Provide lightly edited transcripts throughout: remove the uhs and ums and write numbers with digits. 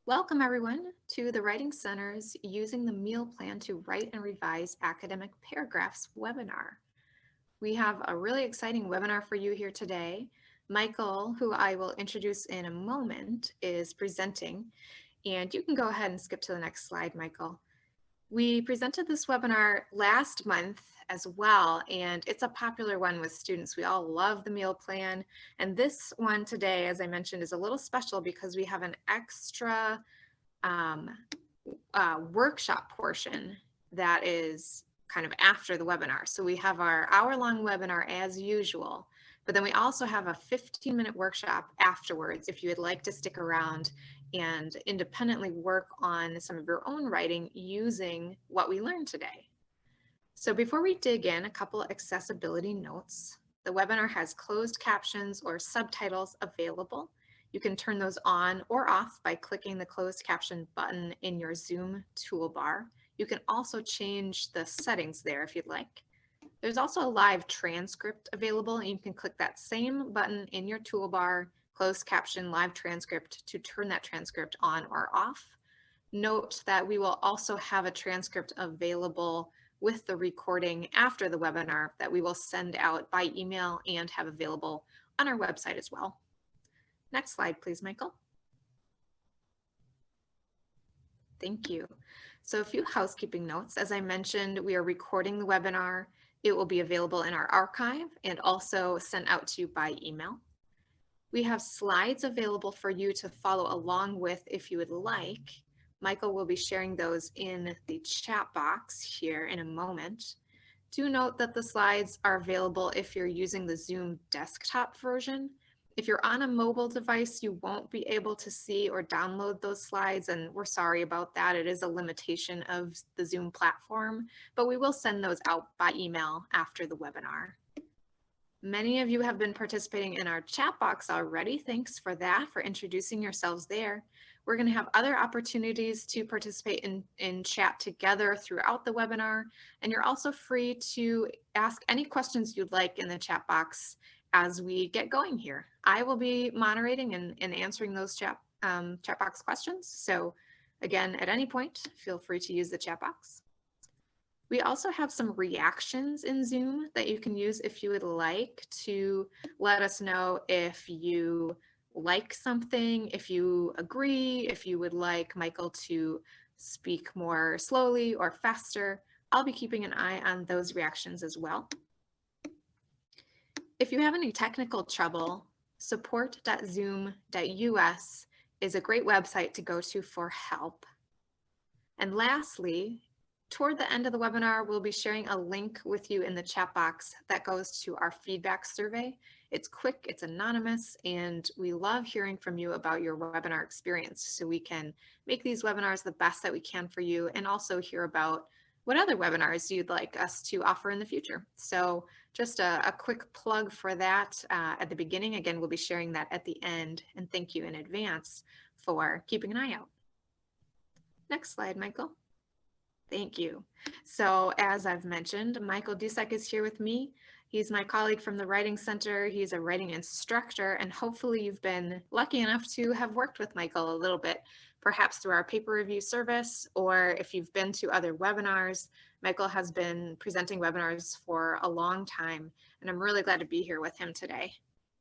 Welcome everyone to the Writing Center's Using the Meal Plan to Write and Revise Academic Paragraphs webinar. We have a really exciting webinar for you here today. Michael, who I will introduce in a moment, is presenting, and you can go ahead and skip to the next slide, Michael. We presented this webinar last month as well, and it's a popular one with students. We all love the meal plan. And this one today, as I mentioned, is a little special because we have an extra workshop portion that is kind of after the webinar. So we have our hour-long webinar as usual, but then we also have a 15-minute workshop afterwards if you would like to stick around and independently work on some of your own writing using what we learned today. So before we dig in, a couple of accessibility notes. The webinar has closed captions or subtitles available. You can turn those on or off by clicking the closed caption button in your Zoom toolbar. You can also change the settings there if you'd like. There's also a live transcript available, and you can click that same button in your toolbar, closed caption live transcript, to turn that transcript on or off. Note that we will also have a transcript available with the recording after the webinar that we will send out by email and have available on our website as well. Next slide, please, Michael. Thank you. So a few housekeeping notes. As I mentioned, we are recording the webinar. It will be available in our archive and also sent out to you by email. We have slides available for you to follow along with if you would like. Michael will be sharing those in the chat box here in a moment. Do note that the slides are available if you're using the Zoom desktop version. If you're on a mobile device, you won't be able to see or download those slides, and we're sorry about that. It is a limitation of the Zoom platform, but we will send those out by email after the webinar. Many of you have been participating in our chat box already. Thanks for that, for introducing yourselves there. We're going to have other opportunities to participate in chat together throughout the webinar, and you're also free to ask any questions you'd like in the chat box as we get going here. I will be moderating and answering those chat box questions. So again, at any point, feel free to use the chat box. We also have some reactions in Zoom that you can use if you would like to let us know if you like something, if you agree, if you would like Michael to speak more slowly or faster. I'll be keeping an eye on those reactions as well. If you have any technical trouble, support.zoom.us is a great website to go to for help. And lastly, toward the end of the webinar, we'll be sharing a link with you in the chat box that goes to our feedback survey. It's quick, it's anonymous, and we love hearing from you about your webinar experience so we can make these webinars the best that we can for you and also hear about what other webinars you'd like us to offer in the future. So just a quick plug for that at the beginning. Again, we'll be sharing that at the end, and thank you in advance for keeping an eye out. Next slide, Michael. Thank you. So as I've mentioned, Michael Dusek is here with me. He's my colleague from the Writing Center. He's a writing instructor, and hopefully you've been lucky enough to have worked with Michael a little bit, perhaps through our paper review service, or if you've been to other webinars. Michael has been presenting webinars for a long time, and I'm really glad to be here with him today.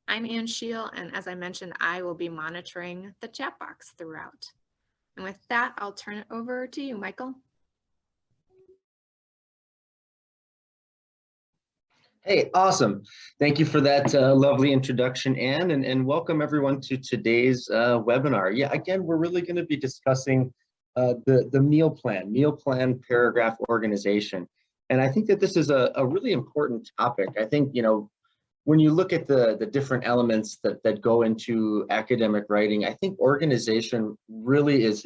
I'm Ann Scheel, and as I mentioned, I will be monitoring the chat box throughout. And with that, I'll turn it over to you, Michael. Hey, awesome. Thank you for that lovely introduction, Anne, and welcome everyone to today's webinar. Yeah, again, we're really going to be discussing the meal plan paragraph organization. And I think that this is a really important topic. I think, you know, when you look at the different elements that go into academic writing, I think organization really is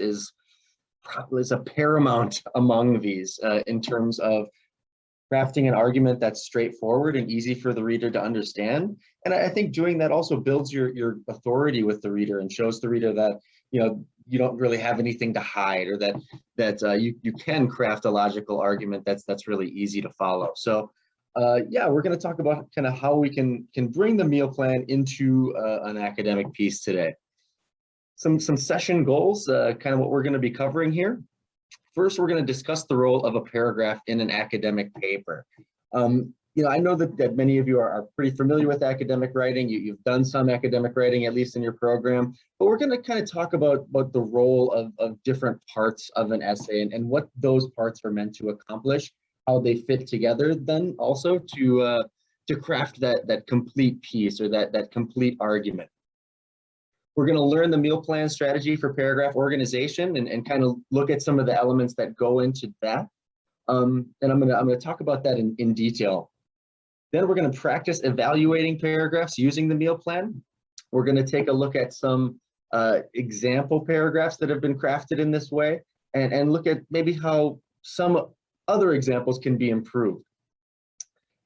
a paramount among these in terms of crafting an argument that's straightforward and easy for the reader to understand. And I think doing that also builds your authority with the reader and shows the reader that, you know, you don't really have anything to hide, or that you can craft a logical argument that's really easy to follow. So yeah, we're going to talk about kind of how we can bring the meal plan into an academic piece today. Some session goals, kind of what we're going to be covering here. First, we're going to discuss the role of a paragraph in an academic paper. I know that many of you are pretty familiar with academic writing. You've done some academic writing, at least in your program, but we're going to kind of talk about the role of different parts of an essay and what those parts are meant to accomplish, how they fit together, then also to craft that complete piece or that complete argument. We're going to learn the meal plan strategy for paragraph organization and kind of look at some of the elements that go into that. And I'm going to talk about that in detail. Then we're going to practice evaluating paragraphs using the meal plan. We're going to take a look at some example paragraphs that have been crafted in this way and look at maybe how some other examples can be improved.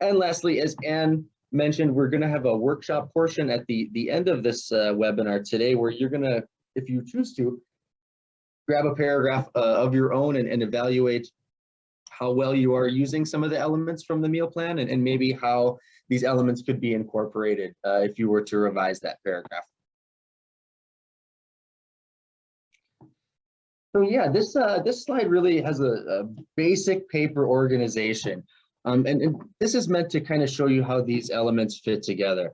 And lastly, as Anne mentioned, we're going to have a workshop portion at the end of this webinar today where you're going to, if you choose to, grab a paragraph of your own and evaluate how well you are using some of the elements from the meal plan and maybe how these elements could be incorporated if you were to revise that paragraph. So yeah, this slide really has a basic paper organization. And this is meant to kind of show you how these elements fit together.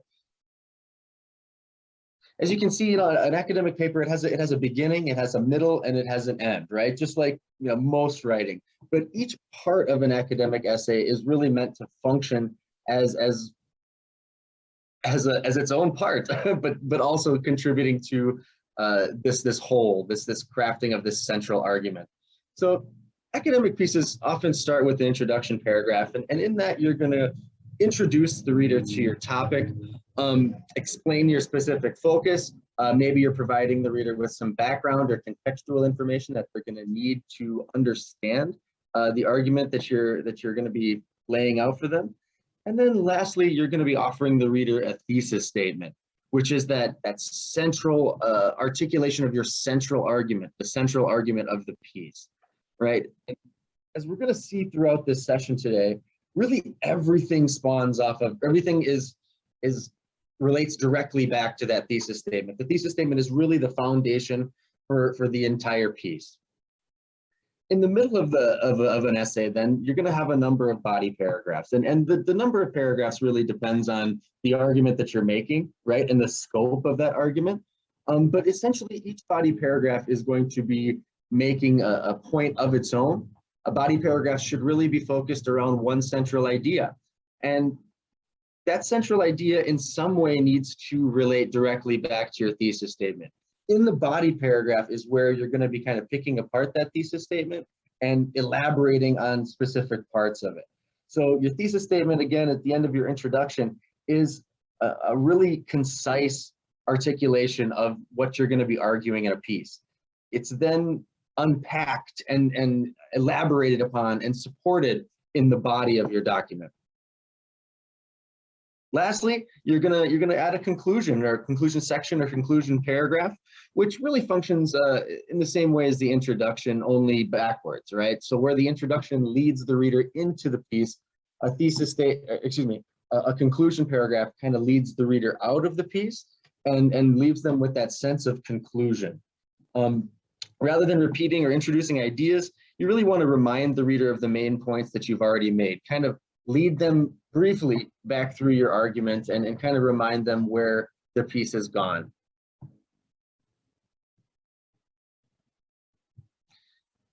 As you can see, an academic paper, it has a beginning, it has a middle, and it has an end, right? Just like most writing. But each part of an academic essay is really meant to function as its own part, but also contributing to this whole, this crafting of this central argument. So academic pieces often start with the introduction paragraph, and in that you're going to introduce the reader to your topic, explain your specific focus. Maybe you're providing the reader with some background or contextual information that they're going to need to understand the argument that you're going to be laying out for them. And then lastly, you're going to be offering the reader a thesis statement, which is that central articulation of your central argument, the central argument of the piece, right? As we're going to see throughout this session today, really everything spawns off of, everything relates directly back to that thesis statement. The thesis statement is really the foundation for the entire piece. In the middle of an essay, then you're going to have a number of body paragraphs, and the number of paragraphs really depends on the argument that you're making, right, and the scope of that argument. But essentially, each body paragraph is going to be making a point of its own. A body paragraph should really be focused around one central idea, and that central idea in some way needs to relate directly back to your thesis statement. In the body paragraph is where you're going to be kind of picking apart that thesis statement and elaborating on specific parts of it. So your thesis statement, again, at the end of your introduction, is a really concise articulation of what you're going to be arguing in a piece. It's then unpacked and elaborated upon and supported in the body of your document. Lastly, you're gonna add a conclusion or a conclusion section or conclusion paragraph, which really functions in the same way as the introduction, only backwards, right? So where the introduction leads the reader into the piece, a conclusion paragraph kind of leads the reader out of the piece and leaves them with that sense of conclusion. Rather than repeating or introducing ideas, you really want to remind the reader of the main points that you've already made, kind of lead them briefly back through your argument and kind of remind them where the piece has gone.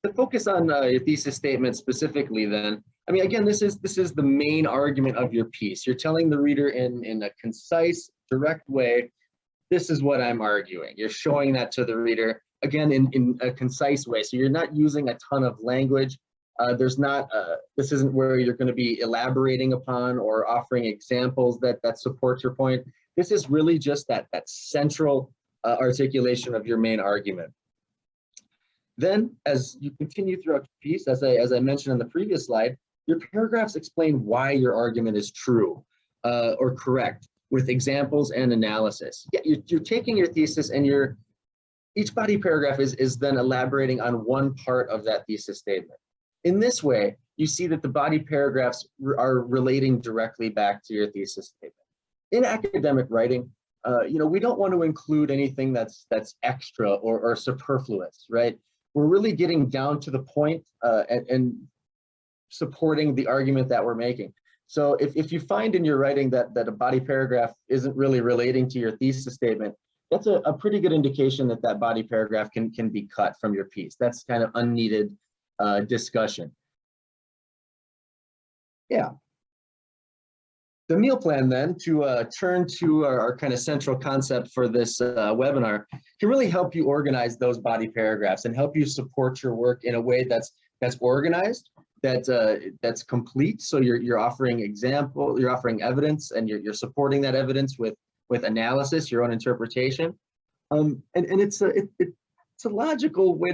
To focus on your thesis statement specifically then, I mean, again, this is the main argument of your piece. You're telling the reader in a concise, direct way, this is what I'm arguing. You're showing that to the reader, again, in a concise way. So you're not using a ton of language. This isn't where you're going to be elaborating upon or offering examples that support your point. This is really just that central articulation of your main argument. Then, as you continue throughout the piece, as I mentioned in the previous slide, your paragraphs explain why your argument is true or correct with examples and analysis. Yeah, you're taking your thesis and each body paragraph is then elaborating on one part of that thesis statement. In this way, you see that the body paragraphs are relating directly back to your thesis statement. In academic writing, we don't want to include anything that's extra or superfluous, right? We're really getting down to the point and supporting the argument that we're making. So if you find in your writing that a body paragraph isn't really relating to your thesis statement, that's a pretty good indication that that body paragraph can be cut from your piece. That's kind of unneeded discussion. Yeah. The meal plan then, to turn to our kind of central concept for this webinar, can really help you organize those body paragraphs and help you support your work in a way that's organized, that's complete. So you're offering example, you're offering evidence, and you're supporting that evidence with analysis, your own interpretation. And it's a logical way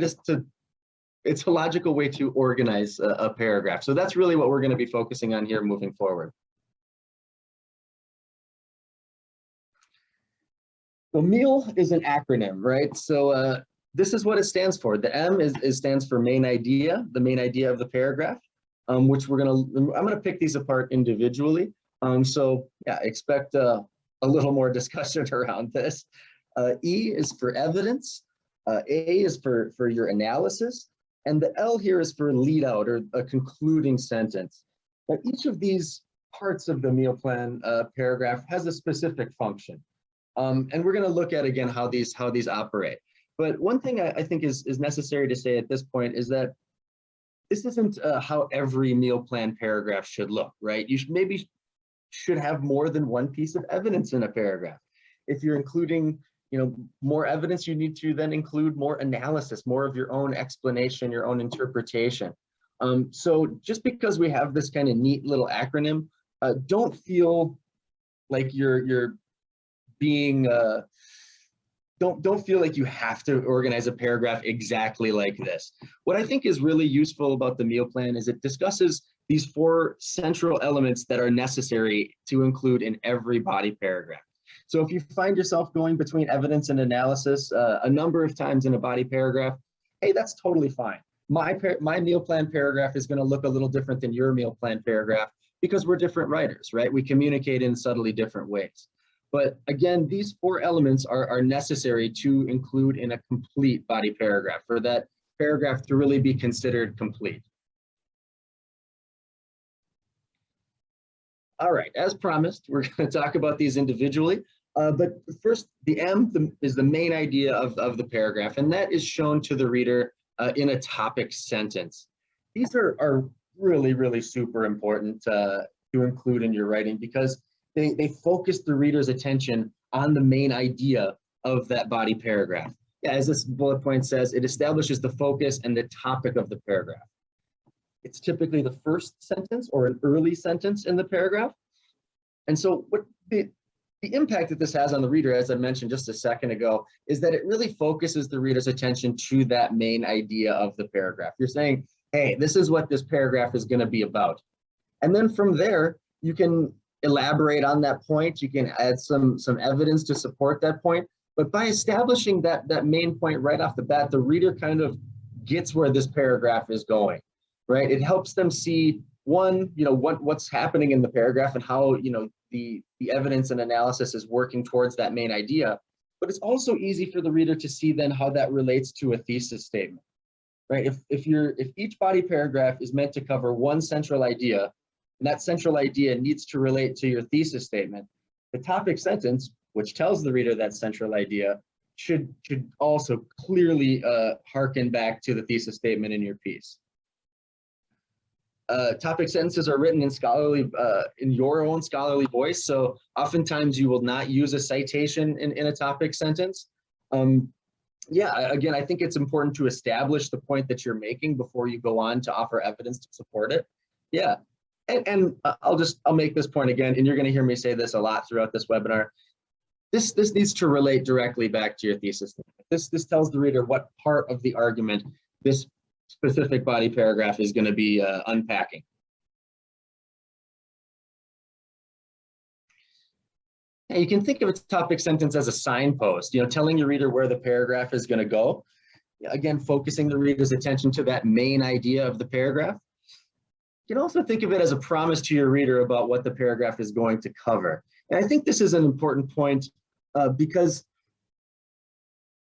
to organize a paragraph. So that's really what we're going to be focusing on here moving forward. So MEAL is an acronym, right? So this is what it stands for. The M stands for main idea, the main idea of the paragraph, which I'm gonna pick these apart individually. So yeah, expect a little more discussion around this. E is for evidence, A is for your analysis, and the L here is for lead out, or a concluding sentence. But each of these parts of the meal plan paragraph has a specific function. And we're going to look at again how these operate. But one thing I think is necessary to say at this point is that this isn't how every meal plan paragraph should look, right? You maybe should have more than one piece of evidence in a paragraph. If you're including, more evidence, you need to then include more analysis, more of your own explanation, your own interpretation. So just because we have this kind of neat little acronym, don't feel like you're being don't feel like you have to organize a paragraph exactly like this. What I think is really useful about the meal plan is it discusses these 4 central elements that are necessary to include in every body paragraph. So if you find yourself going between evidence and analysis a number of times in a body paragraph, hey, that's totally fine. My meal plan paragraph is going to look a little different than your meal plan paragraph because we're different writers, right? We communicate in subtly different ways. But again, these 4 elements are necessary to include in a complete body paragraph, for that paragraph to really be considered complete. All right, as promised, we're going to talk about these individually. But first, the M is the main idea of the paragraph, and that is shown to the reader in a topic sentence. These are really, really super important to include in your writing, because they focus the reader's attention on the main idea of that body paragraph. Yeah, as this bullet point says, it establishes the focus and the topic of the paragraph. It's typically the first sentence or an early sentence in the paragraph. And so what the impact that this has on the reader, as I mentioned just a second ago, is that it really focuses the reader's attention to that main idea of the paragraph. You're saying, hey, this is what this paragraph is going to be about. And then from there, you can elaborate on that point. You can add some evidence to support that point. But by establishing that main point right off the bat, the reader kind of gets where this paragraph is going, right? It helps them see, one, what's happening in the paragraph and how, the evidence and analysis is working towards that main idea. But it's also easy for the reader to see then how that relates to a thesis statement, right? If each body paragraph is meant to cover one central idea, and that central idea needs to relate to your thesis statement, the topic sentence, which tells the reader that central idea, should also clearly harken back to the thesis statement in your piece. Topic sentences are written in your own scholarly voice, so oftentimes you will not use a citation in a topic sentence. Yeah, again, I think it's important to establish the point that you're making before you go on to offer evidence to support it. Yeah. And I'll make this point again, and you're going to hear me say this a lot throughout this webinar. This needs to relate directly back to your thesis. This tells the reader what part of the argument this specific body paragraph is going to be unpacking. Yeah, you can think of a topic sentence as a signpost, telling your reader where the paragraph is going to go. Again, focusing the reader's attention to that main idea of the paragraph. You can also think of it as a promise to your reader about what the paragraph is going to cover. And I think this is an important point because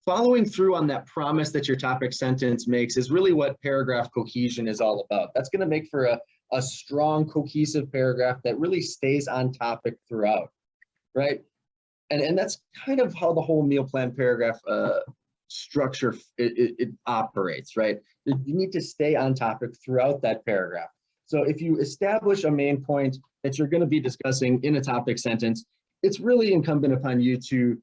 following through on that promise that your topic sentence makes is really what paragraph cohesion is all about. That's going to make for a strong, cohesive paragraph that really stays on topic throughout, right? And that's kind of how the whole meal plan paragraph structure it operates, right? You need to stay on topic throughout that paragraph. So if you establish a main point that you're going to be discussing in a topic sentence, it's really incumbent upon you to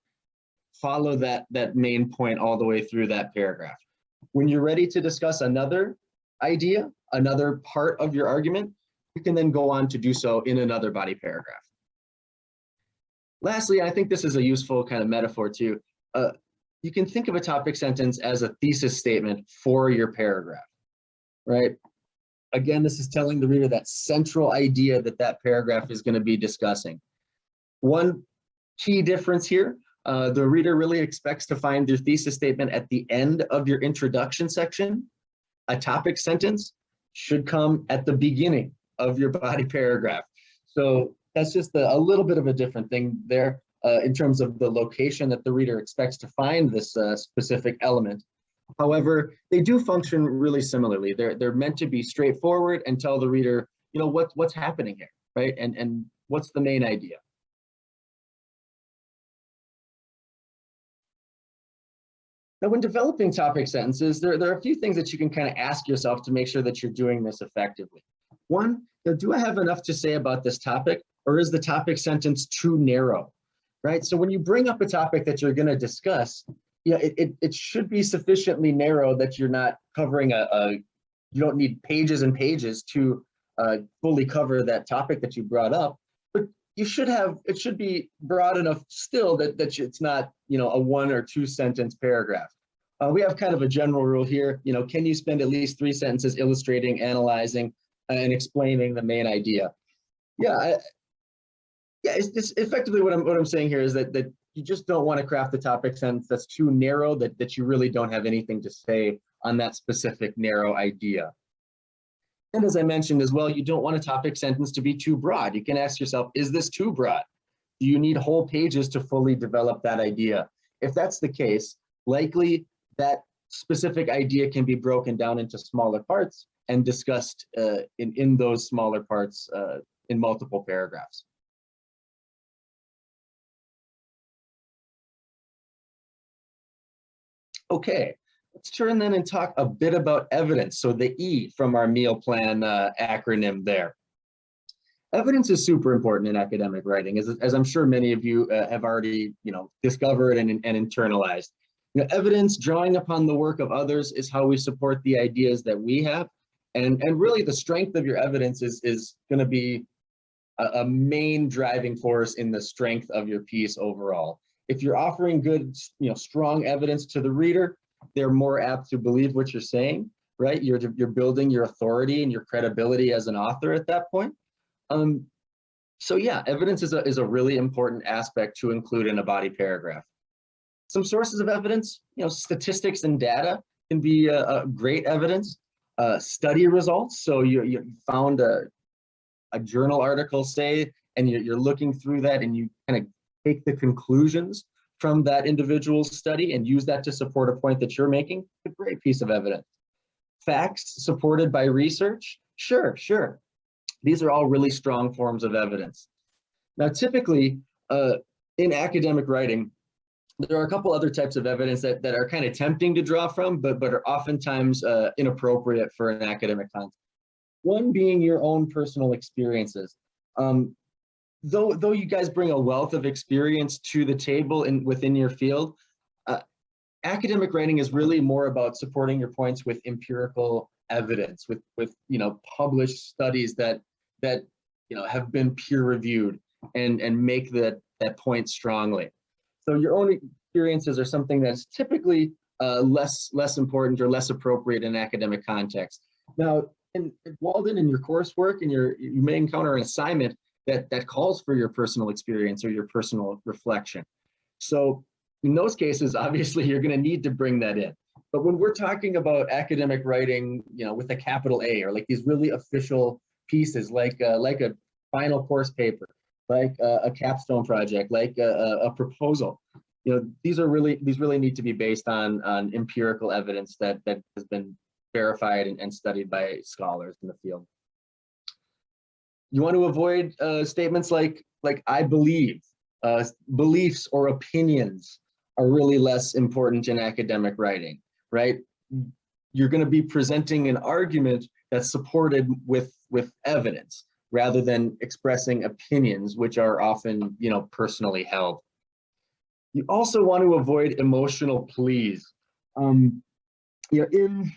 follow that main point all the way through that paragraph. When you're ready to discuss another idea, another part of your argument, you can then go on to do so in another body paragraph. Lastly, I think this is a useful kind of metaphor too. You can think of a topic sentence as a thesis statement for your paragraph, right? Again, this is telling the reader that central idea that paragraph is going to be discussing. One key difference here, the reader really expects to find your thesis statement at the end of your introduction section. A topic sentence should come at the beginning of your body paragraph. So that's just a little bit of a different thing there in terms of the location that the reader expects to find this specific element. However, they do function really similarly. They're meant to be straightforward and tell the reader, you know, what's happening here, right? And what's the main idea. Now, when developing topic sentences, there are a few things that you can kind of ask yourself to make sure that you're doing this effectively. One, do I have enough to say about this topic, or is the topic sentence too narrow, right? So when you bring up a topic that you're going to discuss, yeah, it should be sufficiently narrow that you're not covering you don't need pages and pages to fully cover that topic that you brought up, but it should be broad enough still that it's not, you know, a 1 or 2 sentence paragraph. We have kind of a general rule here, you know, can you spend at least 3 sentences illustrating, analyzing, and explaining the main idea? Yeah, it's effectively what I'm saying here is that you just don't want to craft the topic sentence that's too narrow, that you really don't have anything to say on that specific narrow idea. And as I mentioned as well, you don't want a topic sentence to be too broad. You can ask yourself, is this too broad? Do you need whole pages to fully develop that idea? If that's the case, likely that specific idea can be broken down into smaller parts and discussed in those smaller parts in multiple paragraphs. Okay, let's turn then and talk a bit about evidence. So the E from our meal plan acronym there. Evidence is super important in academic writing, as I'm sure many of you have already, you know, discovered and internalized. You know, evidence, drawing upon the work of others, is how we support the ideas that we have. And really the strength of your evidence is going to be a main driving force in the strength of your piece overall. If you're offering good, you know, strong evidence to the reader, they're more apt to believe what you're saying, right? You're building your authority and your credibility as an author at that point. So yeah, evidence is a really important aspect to include in a body paragraph. Some sources of evidence, you know, statistics and data can be a great evidence. Study results, so you found a journal article, say, and you're looking through that and you kind of take the conclusions from that individual's study and use that to support a point that you're making, a great piece of evidence. Facts supported by research, sure. These are all really strong forms of evidence. Now, typically, in academic writing, there are a couple other types of evidence that are kind of tempting to draw from, but are oftentimes inappropriate for an academic context. One being your own personal experiences. Though you guys bring a wealth of experience to the table within your field, academic writing is really more about supporting your points with empirical evidence, with you know, published studies that you know, have been peer reviewed and make that point strongly. So your own experiences are something that's typically less important or less appropriate in academic context. Now, in Walden, in your coursework, and you may encounter an assignment that calls for your personal experience or your personal reflection. So in those cases, obviously, you're going to need to bring that in. But when we're talking about academic writing, you know, with a capital A, or like these really official pieces, like a final course paper, like a capstone project, like a proposal. You know, these really need to be based on empirical evidence that has been verified and studied by scholars in the field. You want to avoid statements like I believe. Beliefs or opinions are really less important in academic writing, right? You're going to be presenting an argument that's supported with evidence rather than expressing opinions, which are often, you know, personally held. You also want to avoid emotional pleas. You know, in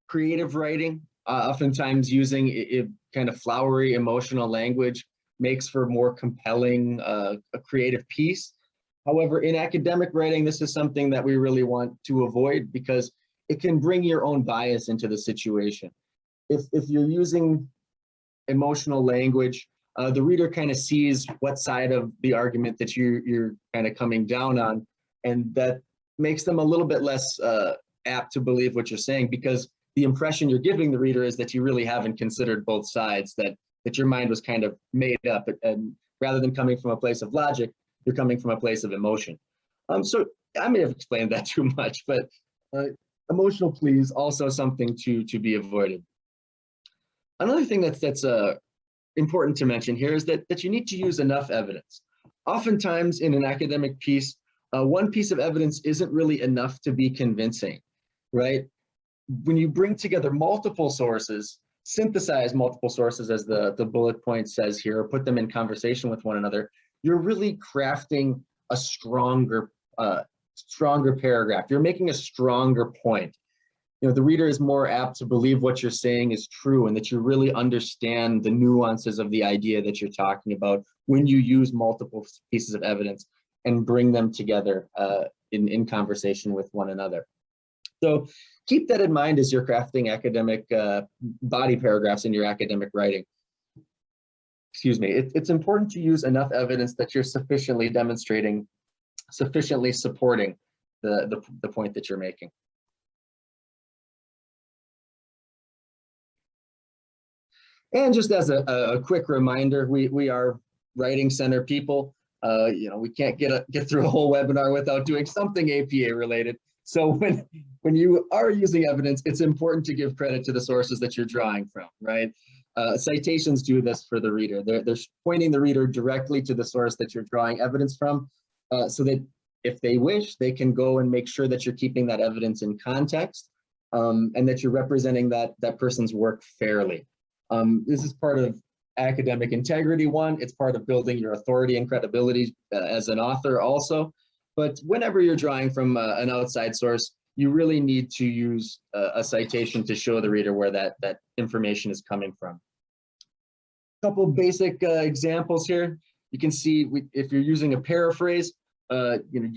creative writing, oftentimes using kind of flowery emotional language makes for more compelling a creative piece. However, in academic writing, this is something that we really want to avoid because it can bring your own bias into the situation. If you're using emotional language, the reader kind of sees what side of the argument that you're kind of coming down on, and that makes them a little bit less apt to believe what you're saying, because the impression you're giving the reader is that you really haven't considered both sides, that your mind was kind of made up, and rather than coming from a place of logic, you're coming from a place of emotion. So I may have explained that too much, but emotional pleas also something to be avoided. Another thing that's important to mention here is that you need to use enough evidence. Oftentimes in an academic piece, one piece of evidence isn't really enough to be convincing, right? When you bring together multiple sources, synthesize multiple sources, as the bullet point says here, or put them in conversation with one another, you're really crafting a stronger paragraph. You're making a stronger point. You know, the reader is more apt to believe what you're saying is true and that you really understand the nuances of the idea that you're talking about when you use multiple pieces of evidence and bring them together in conversation with one another. So keep that in mind as you're crafting academic body paragraphs in your academic writing. Excuse me. It's important to use enough evidence that you're sufficiently demonstrating, sufficiently supporting the point that you're making. And just as a quick reminder, we are Writing Center people. You know, we can't get through a whole webinar without doing something APA related. So when you are using evidence, it's important to give credit to the sources that you're drawing from, right? Citations do this for the reader. They're pointing the reader directly to the source that you're drawing evidence from, so that if they wish, they can go and make sure that you're keeping that evidence in context, and that you're representing that person's work fairly. This is part of academic integrity. One, it's part of building your authority and credibility as an author also. But whenever you're drawing from an outside source, you really need to use a citation to show the reader where that information is coming from. A couple of basic examples here. You can see if you're using a paraphrase, you know,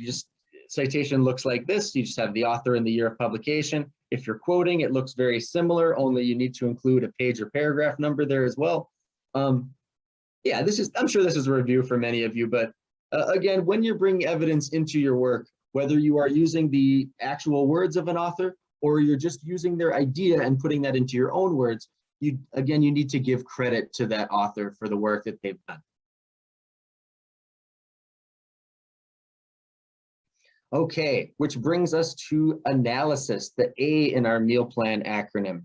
citation looks like this. You just have the author and the year of publication. If you're quoting, it looks very similar, only you need to include a page or paragraph number there as well. Yeah, I'm sure this is a review for many of you, but again, when you're bringing evidence into your work, whether you are using the actual words of an author or you're just using their idea and putting that into your own words, you need to give credit to that author for the work that they've done. Okay, which brings us to analysis, the A in our meal plan acronym.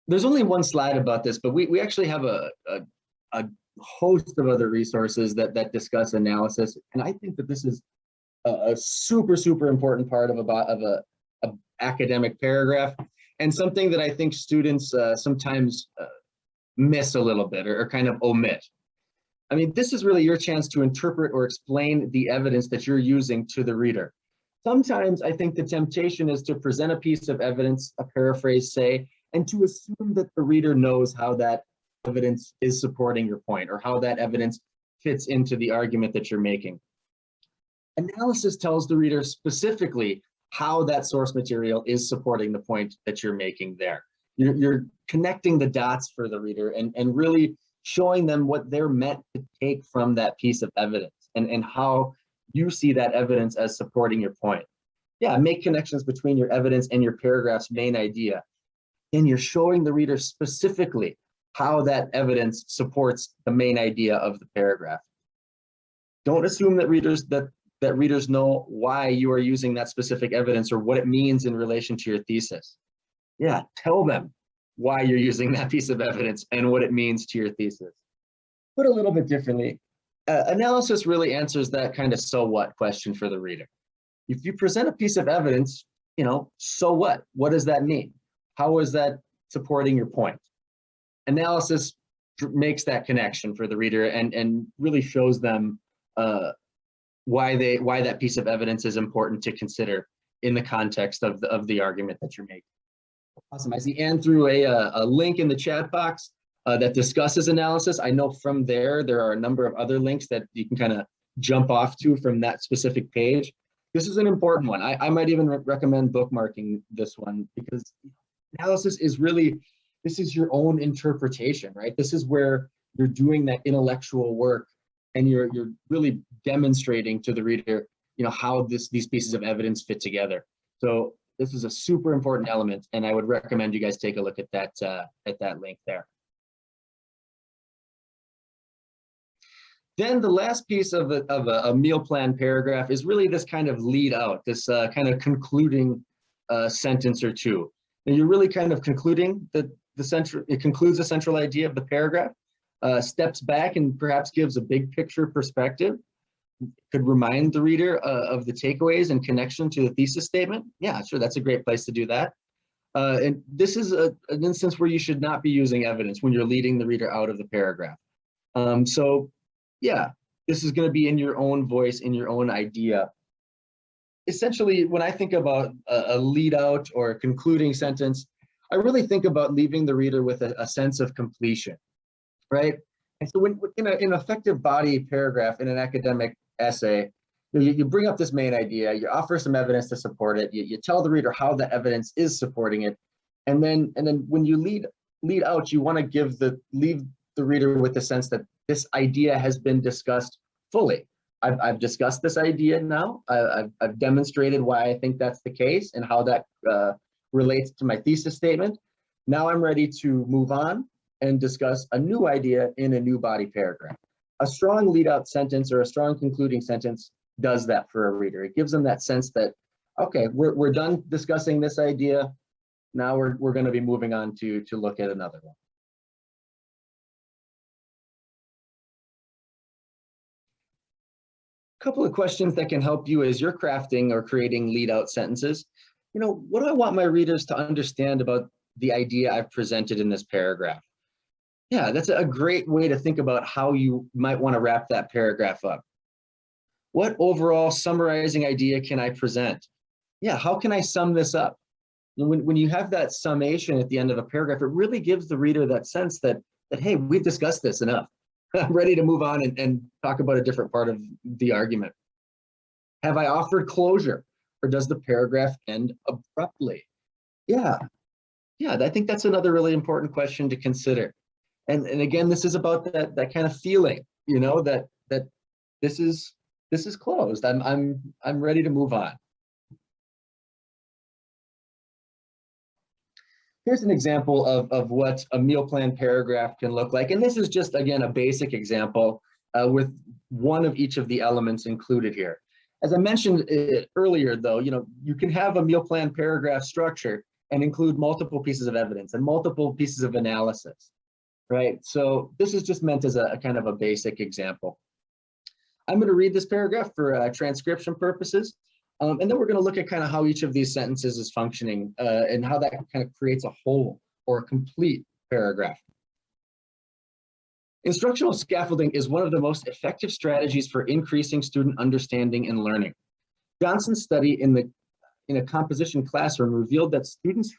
There's only one slide about this, but we actually have a host of other resources that discuss analysis. And I think that this is a super important part of a academic paragraph, and something that I think students sometimes miss a little bit or kind of omit. I mean, this is really your chance to interpret or explain the evidence that you're using to the reader. Sometimes I think the temptation is to present a piece of evidence, a paraphrase, say, and to assume that the reader knows how that evidence is supporting your point or how that evidence fits into the argument that you're making. Analysis tells the reader specifically how that source material is supporting the point that you're making there. You're connecting the dots for the reader and really showing them what they're meant to take from that piece of evidence and how you see that evidence as supporting your point. Yeah, make connections between your evidence and your paragraph's main idea. And you're showing the reader specifically how that evidence supports the main idea of the paragraph. Don't assume that readers know why you are using that specific evidence or what it means in relation to your thesis. Yeah, tell them why you're using that piece of evidence and what it means to your thesis. Put a little bit differently, analysis really answers that kind of so what question for the reader. If you present a piece of evidence, so what? What does that mean? How is that supporting your point? Analysis makes that connection for the reader and really shows them why that piece of evidence is important to consider in the context of the argument that you're making. Awesome. I see Anne threw a link in the chat box that discusses analysis. I know from there are a number of other links that you can kind of jump off to from that specific page. This is an important one. I might even recommend bookmarking this one because analysis is really, this is your own interpretation, right? This is where you're doing that intellectual work and you're really demonstrating to the reader, how these pieces of evidence fit together. So this is a super important element, and I would recommend you guys take a look at that link there. Then the last piece of a meal plan paragraph is really this kind of lead out, this kind of concluding sentence or two. And you're really kind of concluding it concludes the central idea of the paragraph, steps back and perhaps gives a big picture perspective, could remind the reader of the takeaways and connection to the thesis statement. Yeah, sure, that's a great place to do that. And this is an instance where you should not be using evidence when you're leading the reader out of the paragraph. So yeah, this is going to be in your own voice, in your own idea. Essentially, when I think about a lead out or a concluding sentence, I really think about leaving the reader with a sense of completion, right? And so when in an effective body paragraph in an academic essay, you bring up this main idea, you offer some evidence to support it, you tell the reader how the evidence is supporting it, and then when you lead out, you want to leave the reader with the sense that this idea has been discussed fully. I've discussed this idea now. I've demonstrated why I think that's the case and how that relates to my thesis statement. Now I'm ready to move on and discuss a new idea in a new body paragraph. A strong lead out sentence or a strong concluding sentence does that for a reader. It gives them that sense that, okay, we're done discussing this idea. Now we're going to be moving on to look at another one. Couple of questions that can help you as you're crafting or creating lead out sentences. What do I want my readers to understand about the idea I've presented in this paragraph? Yeah, that's a great way to think about how you might want to wrap that paragraph up. What overall summarizing idea can I present? Yeah, how can I sum this up? When you have that summation at the end of a paragraph, it really gives the reader that sense that hey, we've discussed this enough. I'm ready to move on and talk about a different part of the argument. Have I offered closure, or does the paragraph end abruptly? Yeah, I think that's another really important question to consider. And again, this is about that kind of feeling, that this is closed. I'm ready to move on. Here's an example of what a meal plan paragraph can look like. And this is just, again, a basic example with one of each of the elements included here. As I mentioned earlier, though, you can have a meal plan paragraph structure and include multiple pieces of evidence and multiple pieces of analysis, right? So this is just meant as a kind of a basic example. I'm going to read this paragraph for transcription purposes. And then we're going to look at kind of how each of these sentences is functioning and how that kind of creates a whole or a complete paragraph. Instructional scaffolding is one of the most effective strategies for increasing student understanding and learning. Johnson's study in a composition classroom revealed that students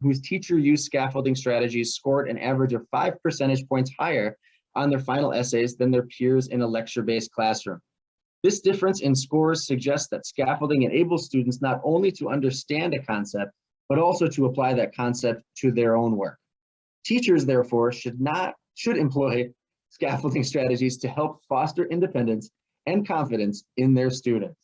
whose teacher used scaffolding strategies scored an average of 5 percentage points higher on their final essays than their peers in a lecture-based classroom. This difference in scores suggests that scaffolding enables students not only to understand a concept, but also to apply that concept to their own work. Teachers, therefore, should employ scaffolding strategies to help foster independence and confidence in their students.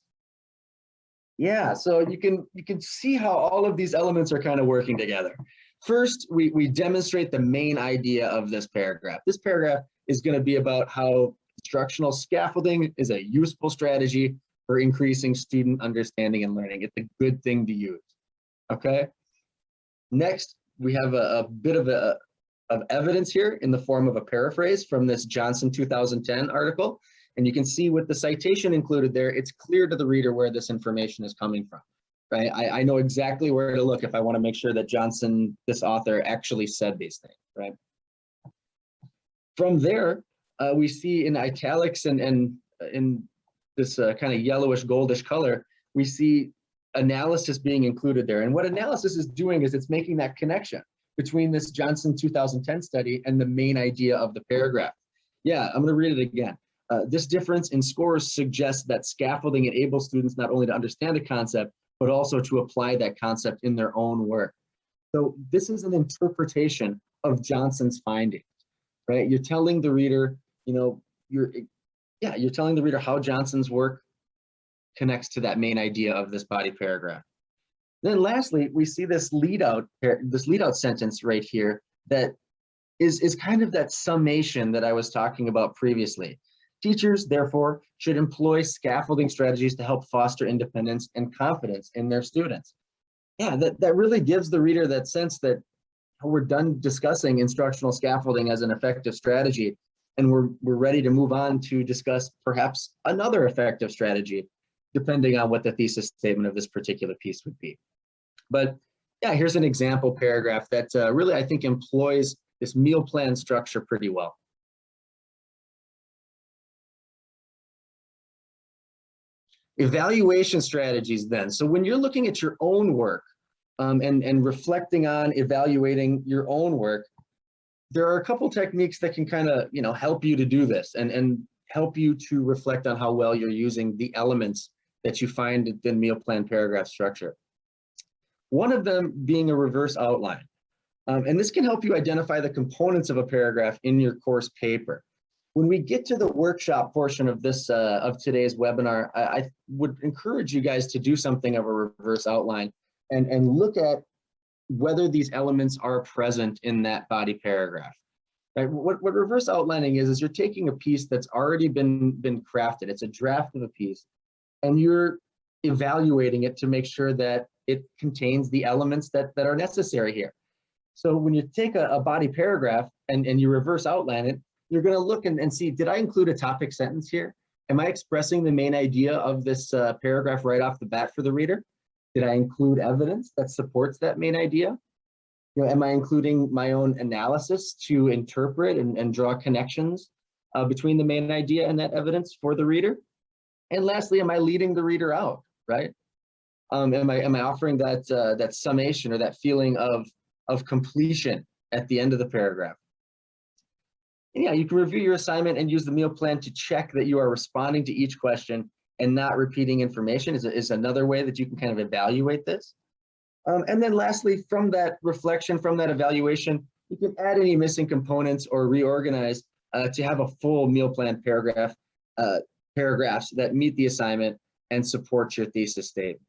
Yeah, so you can see how all of these elements are kind of working together. First, we demonstrate the main idea of this paragraph. This paragraph is going to be about how instructional scaffolding is a useful strategy for increasing student understanding and learning. It's a good thing to use, okay? Next, we have a bit of evidence here in the form of a paraphrase from this Johnson 2010 article. And you can see with the citation included there, it's clear to the reader where this information is coming from, right? I know exactly where to look if I want to make sure that Johnson, this author, actually said these things, right? From there, we see in italics and in this kind of yellowish goldish color, we see analysis being included there. And what analysis is doing is it's making that connection between this Johnson 2010 study and the main idea of the paragraph. Yeah, I'm going to read it again. This difference in scores suggests that scaffolding enables students not only to understand a concept, but also to apply that concept in their own work. So this is an interpretation of Johnson's findings, right? You're telling the reader, you know, you're telling the reader how Johnson's work connects to that main idea of this body paragraph. Then lastly, we see this lead out sentence right here that is kind of that summation that I was talking about previously. Teachers, therefore, should employ scaffolding strategies to help foster independence and confidence in their students. Yeah, that really gives the reader that sense that we're done discussing instructional scaffolding as an effective strategy, and we're ready to move on to discuss perhaps another effective strategy, depending on what the thesis statement of this particular piece would be. But yeah, here's an example paragraph that really, I think, employs this meal plan structure pretty well. Evaluation strategies then. So when you're looking at your own work and reflecting on evaluating your own work, there are a couple techniques that can kind of, you know, help you to do this and help you to reflect on how well you're using the elements that you find in meal plan paragraph structure. One of them being a reverse outline. And this can help you identify the components of a paragraph in your course paper. When we get to the workshop portion of this of today's webinar, I would encourage you guys to do something of a reverse outline and look at whether these elements are present in that body paragraph. Right? What reverse outlining is you're taking a piece that's already been crafted. It's a draft of a piece, and you're evaluating it to make sure that it contains the elements that are necessary here. So when you take a body paragraph and you reverse outline it, you're going to look and see, did I include a topic sentence here? Am I expressing the main idea of this paragraph right off the bat for the reader? Did I include evidence that supports that main idea? You know, am I including my own analysis to interpret and draw connections between the main idea and that evidence for the reader? And lastly, am I leading the reader out, right? Am I offering that summation or that feeling of completion at the end of the paragraph? And yeah, you can review your assignment and use the meal plan to check that you are responding to each question and not repeating information is another way that you can kind of evaluate this. And then lastly, from that reflection, from that evaluation, you can add any missing components or reorganize to have a full meal plan paragraphs that meet the assignment and support your thesis statement.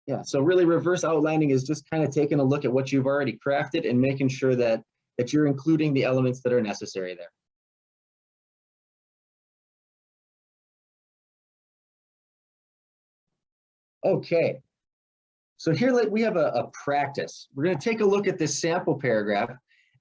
Yeah, so really reverse outlining is just kind of taking a look at what you've already crafted and making sure that you're including the elements that are necessary there. Okay, so here we have a practice. We're going to take a look at this sample paragraph.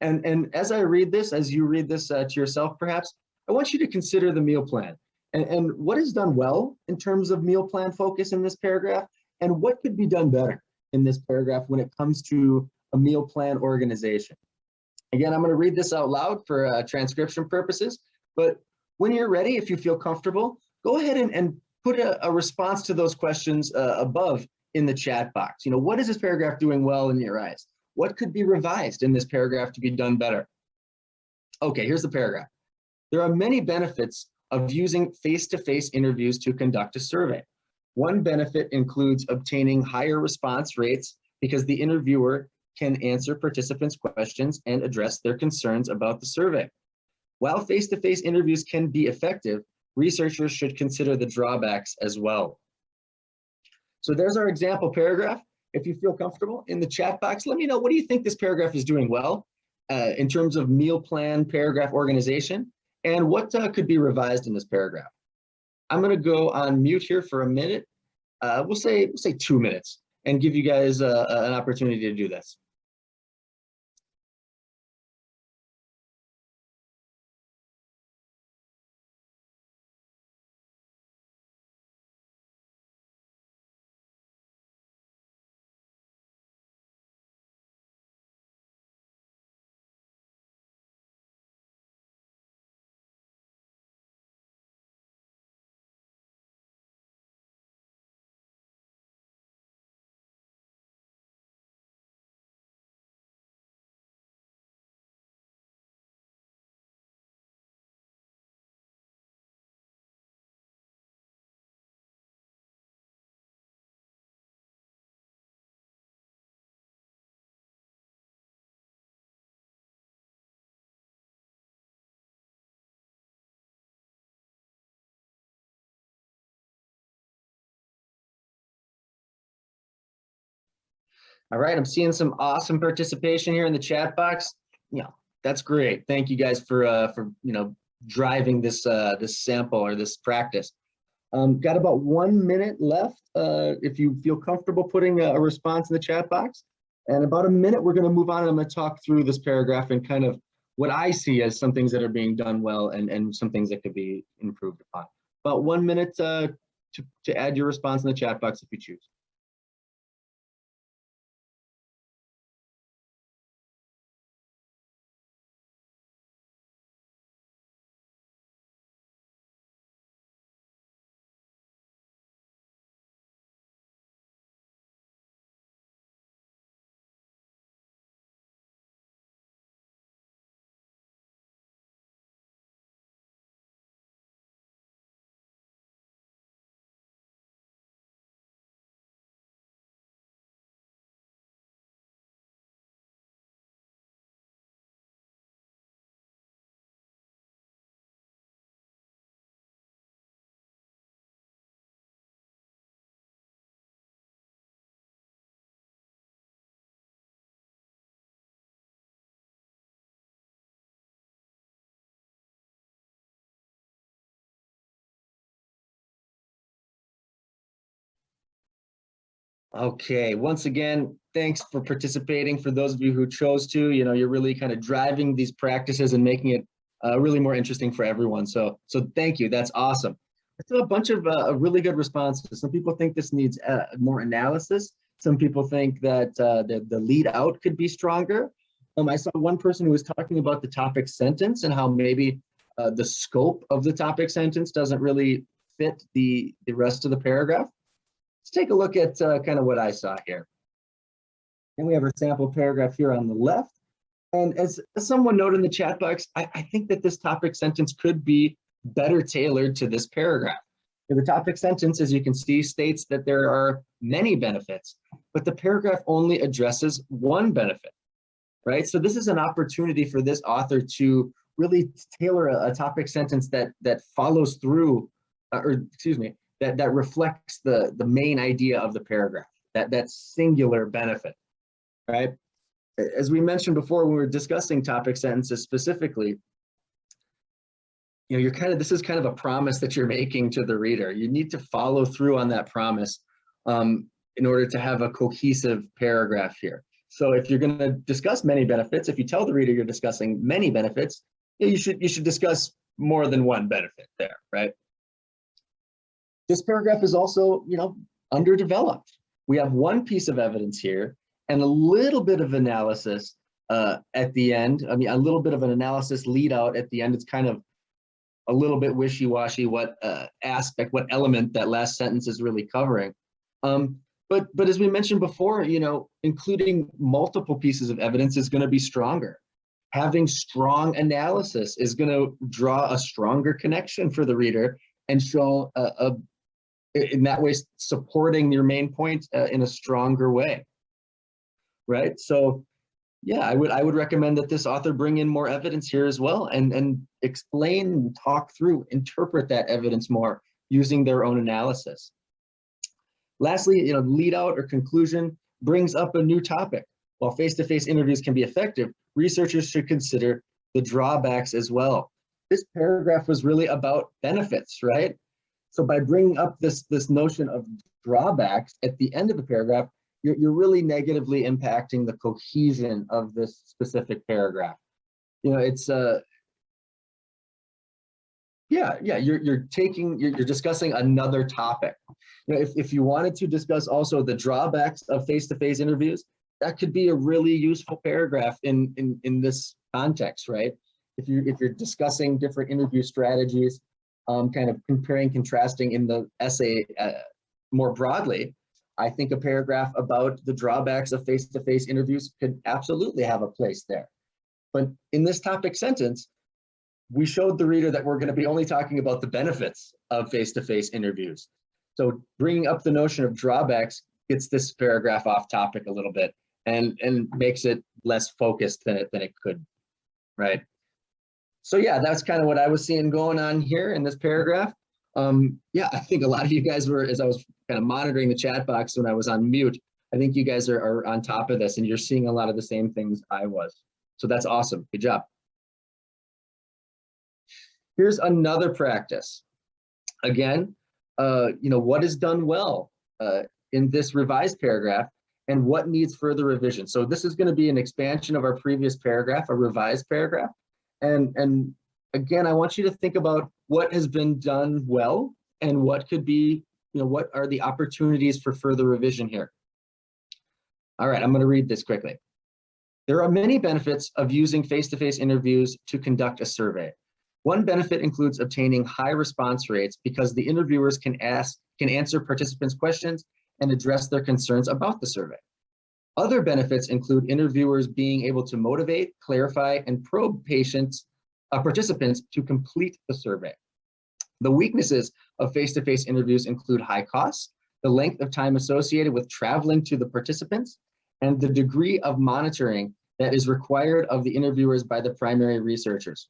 And as I read this, as you read this to yourself perhaps, I want you to consider the meal plan and what is done well in terms of meal plan focus in this paragraph, and what could be done better in this paragraph when it comes to a meal plan organization. Again, I'm going to read this out loud for transcription purposes, but when you're ready, if you feel comfortable, go ahead and put a response to those questions above in the chat box. You know, what is this paragraph doing well in your eyes? What could be revised in this paragraph to be done better? Okay, here's the paragraph. There are many benefits of using face-to-face interviews to conduct a survey. One benefit includes obtaining higher response rates because the interviewer can answer participants' questions and address their concerns about the survey. While face-to-face interviews can be effective, researchers should consider the drawbacks as well. So there's our example paragraph. If you feel comfortable, in the chat box, let me know, what do you think this paragraph is doing well in terms of meal plan, paragraph organization, and what could be revised in this paragraph? I'm going to go on mute here for a minute. We'll say 2 minutes, and give you guys an opportunity to do this. All right, I'm seeing some awesome participation here in the chat box. Yeah, that's great. Thank you guys for driving this this sample or this practice. Got about 1 minute left. If you feel comfortable putting a response in the chat box, and about a minute, we're going to move on. And I'm going to talk through this paragraph and kind of what I see as some things that are being done well and some things that could be improved upon. About 1 minute to add your response in the chat box if you choose. Okay, once again, thanks for participating. For those of you who chose to, you're really kind of driving these practices and making it really more interesting for everyone. So thank you. That's awesome. I saw a bunch of really good responses. Some people think this needs more analysis. Some people think that the lead out could be stronger. I saw one person who was talking about the topic sentence and how maybe the scope of the topic sentence doesn't really fit the rest of the paragraph. Let's take a look at kind of what I saw here. And we have our sample paragraph here on the left. And as someone noted in the chat box, I think that this topic sentence could be better tailored to this paragraph. The topic sentence, as you can see, states that there are many benefits, but the paragraph only addresses one benefit, right? So this is an opportunity for this author to really tailor a topic sentence that follows through, that reflects the main idea of the paragraph, that singular benefit, right? As we mentioned before, when we were discussing topic sentences specifically, this is kind of a promise that you're making to the reader. You need to follow through on that promise in order to have a cohesive paragraph here. So if you're going to discuss many benefits, if you tell the reader you're discussing many benefits, you should discuss more than one benefit there, right? This paragraph is also, underdeveloped. We have one piece of evidence here and a little bit of analysis at the end. I mean, a little bit of an analysis lead out at the end. It's kind of a little bit wishy-washy what aspect, what element that last sentence is really covering. But as we mentioned before, including multiple pieces of evidence is going to be stronger. Having strong analysis is going to draw a stronger connection for the reader and show in that way supporting your main point in a stronger way, right? So yeah, I would recommend that this author bring in more evidence here as well and explain, talk through, interpret that evidence more using their own analysis. Lastly, lead out or conclusion. brings up a new topic. While face-to-face interviews can be effective, researchers should consider the drawbacks as well. This paragraph was really about benefits, right? So by bringing up this notion of drawbacks at the end of the paragraph, you're really negatively impacting the cohesion of this specific paragraph. You know, it's you're discussing another topic. You know, if you wanted to discuss also the drawbacks of face-to-face interviews, that could be a really useful paragraph in this context, right? If you're discussing different interview strategies, kind of comparing, contrasting in the essay more broadly, I think a paragraph about the drawbacks of face-to-face interviews could absolutely have a place there. But in this topic sentence, we showed the reader that we're going to be only talking about the benefits of face-to-face interviews. So bringing up the notion of drawbacks gets this paragraph off topic a little bit and makes it less focused than it could, right? So yeah, that's kind of what I was seeing going on here in this paragraph. Yeah, I think a lot of you guys were, as I was kind of monitoring the chat box when I was on mute, I think you guys are on top of this and you're seeing a lot of the same things I was. So that's awesome. Good job. Here's another practice. Again, what is done well in this revised paragraph and what needs further revision. So this is going to be an expansion of our previous paragraph, a revised paragraph. And again, I want you to think about what has been done well and what could be, what are the opportunities for further revision here. All right, I'm going to read this quickly. There are many benefits of using face-to-face interviews to conduct a survey. One benefit includes obtaining high response rates because the interviewers can answer participants' questions and address their concerns about the survey. Other benefits include interviewers being able to motivate, clarify, and probe participants to complete the survey. The weaknesses of face-to-face interviews include high costs, the length of time associated with traveling to the participants, and the degree of monitoring that is required of the interviewers by the primary researchers.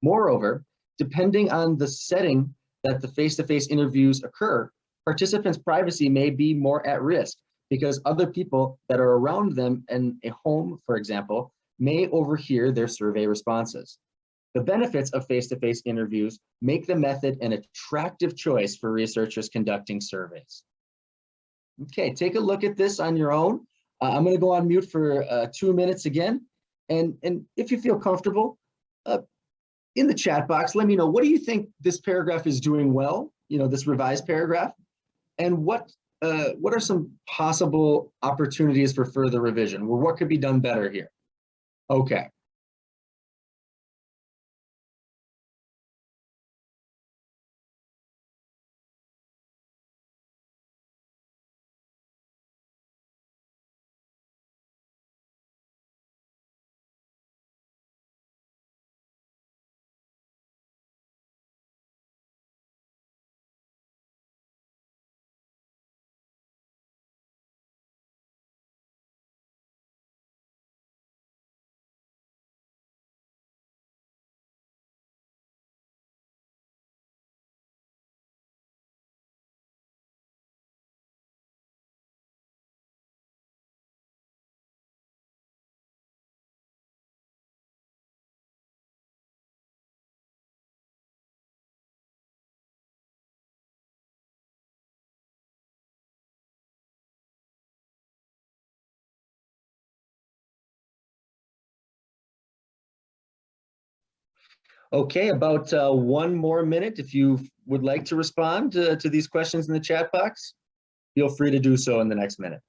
Moreover, depending on the setting that the face-to-face interviews occur, participants' privacy may be more at risk because other people that are around them in a home, for example, may overhear their survey responses. The benefits of face-to-face interviews make the method an attractive choice for researchers conducting surveys. Okay, take a look at this on your own. I'm going to go on mute for 2 minutes again. And if you feel comfortable, in the chat box, let me know, what do you think this paragraph is doing well, this revised paragraph? And what are some possible opportunities for further revision? Or what could be done better here? Okay. Okay, about 1 more minute. If you would like to respond to these questions in the chat box, feel free to do so in the next minute.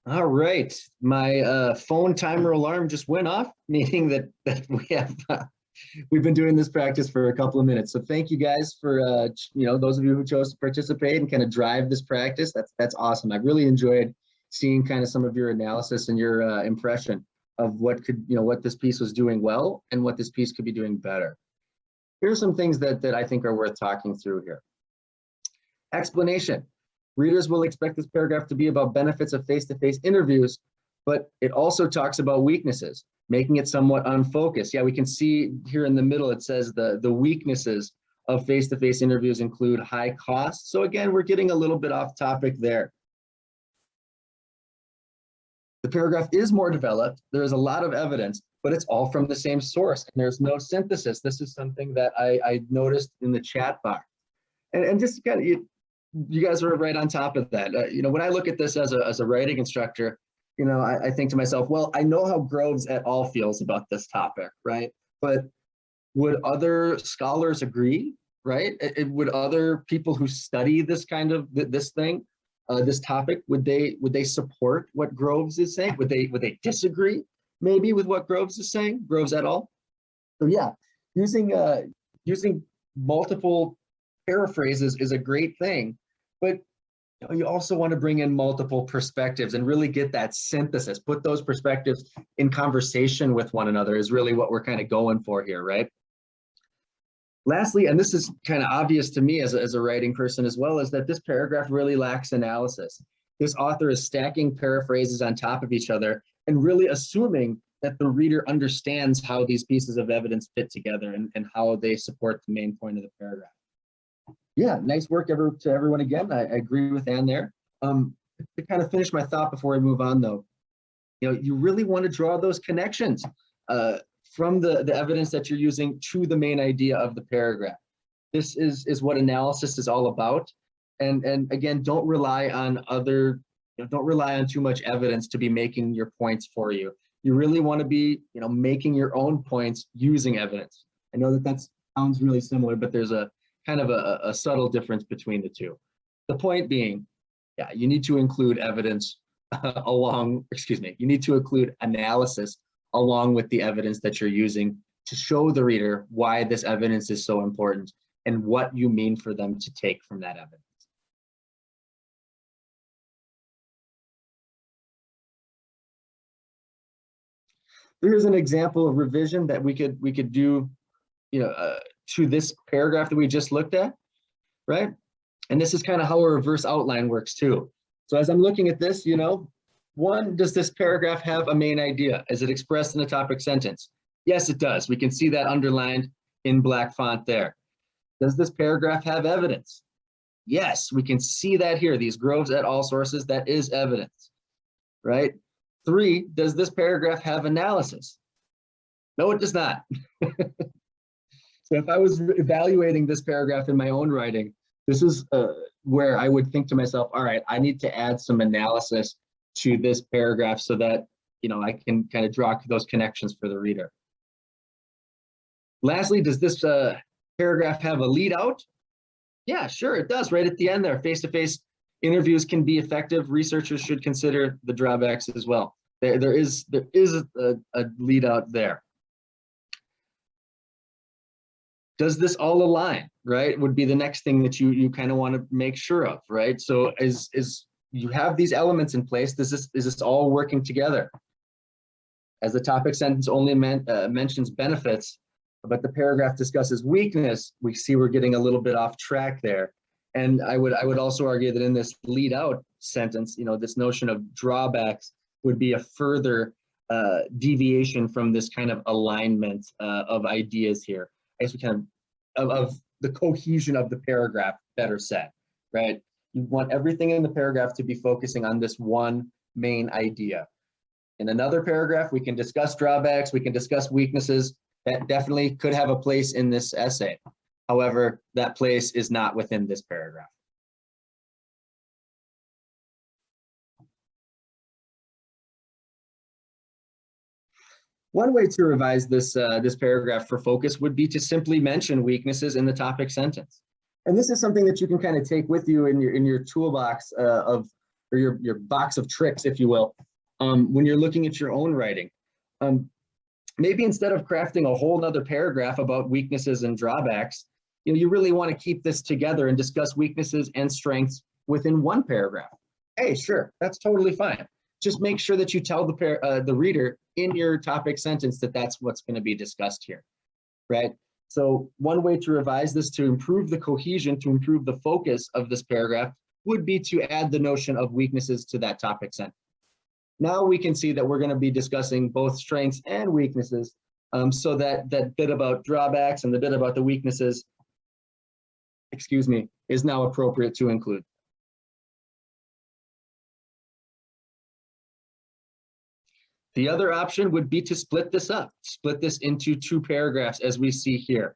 All right, my phone timer alarm just went off, meaning that we've been doing this practice for a couple of minutes. So thank you guys for those of you who chose to participate and kind of drive this practice. That's awesome. I've really enjoyed seeing kind of some of your analysis and your impression of what this piece was doing well and what this piece could be doing better. Here are some things that I think are worth talking through here. Explanation. Readers will expect this paragraph to be about benefits of face-to-face interviews, but it also talks about weaknesses, making it somewhat unfocused. Yeah, we can see here in the middle, it says the weaknesses of face-to-face interviews include high costs. So again, we're getting a little bit off topic there. The paragraph is more developed. There is a lot of evidence, but it's all from the same source, and there's no synthesis. This is something that I noticed in the chat box. And just kind of, you guys are right on top of that. When I look at this as a writing instructor, I think to myself, well, I know how Groves et al. Feels about this topic, right? But would other scholars agree, right? Would other people who study this kind of this topic, would they support what Groves is saying? Would they disagree maybe with what Groves is saying, Groves et al? So yeah, using multiple paraphrases is a great thing, but you also want to bring in multiple perspectives and really get that synthesis. Put those perspectives in conversation with one another is really what we're kind of going for here, right? Lastly, and this is kind of obvious to me as a writing person as well, is that this paragraph really lacks analysis. This author is stacking paraphrases on top of each other and really assuming that the reader understands how these pieces of evidence fit together and how they support the main point of the paragraph. Yeah, nice work to everyone again. I agree with Ann there. To kind of finish my thought before I move on though, you really want to draw those connections from the evidence that you're using to the main idea of the paragraph. This is what analysis is all about. And again, don't rely on too much evidence to be making your points for you. You really want to be, making your own points using evidence. I know that sounds really similar, but there's a kind of a subtle difference between the two. The point being, yeah, you need to include evidence you need to include analysis along with the evidence that you're using to show the reader why this evidence is so important and what you mean for them to take from that evidence. Here's an example of revision that we could do, to this paragraph that we just looked at, right? And this is kind of how a reverse outline works too. So as I'm looking at this, one, does this paragraph have a main idea? Is it expressed in a topic sentence? Yes, it does. We can see that underlined in black font there. Does this paragraph have evidence? Yes, we can see that here. These Groves et al. Sources, that is evidence, right? 3, does this paragraph have analysis? No, it does not. So if I was evaluating this paragraph in my own writing, this is where I would think to myself, all right, I need to add some analysis to this paragraph so that, I can kind of draw those connections for the reader. Lastly, does this paragraph have a lead out? Yeah, sure, it does. Right at the end there, face-to-face interviews can be effective. Researchers should consider the drawbacks as well. There is a lead out there. Does this all align, right? Would be the next thing that you kind of want to make sure of, right? So is you have these elements in place, is this all working together? As the topic sentence only mentions benefits, but the paragraph discusses weakness, we see we're getting a little bit off track there. And I would also argue that in this lead out sentence, this notion of drawbacks would be a further deviation from this kind of alignment of ideas here. I guess we kind of the cohesion of the paragraph, better said, right? You want everything in the paragraph to be focusing on this one main idea. In another paragraph, we can discuss drawbacks, we can discuss weaknesses. That definitely could have a place in this essay. However, that place is not within this paragraph. One way to revise this paragraph for focus would be to simply mention weaknesses in the topic sentence. And this is something that you can kind of take with you in your toolbox of or your box of tricks, if you will, when you're looking at your own writing. Maybe instead of crafting a whole nother paragraph about weaknesses and drawbacks, you really want to keep this together and discuss weaknesses and strengths within one paragraph. Hey, sure, that's totally fine. Just make sure that you tell the reader in your topic sentence that that's what's going to be discussed here, right? So one way to revise this to improve the cohesion, to improve the focus of this paragraph, would be to add the notion of weaknesses to that topic sentence. Now we can see that we're going to be discussing both strengths and weaknesses, so that bit about drawbacks and the bit about the weaknesses, is now appropriate to include. The other option would be to split this up, split this into 2 paragraphs as we see here,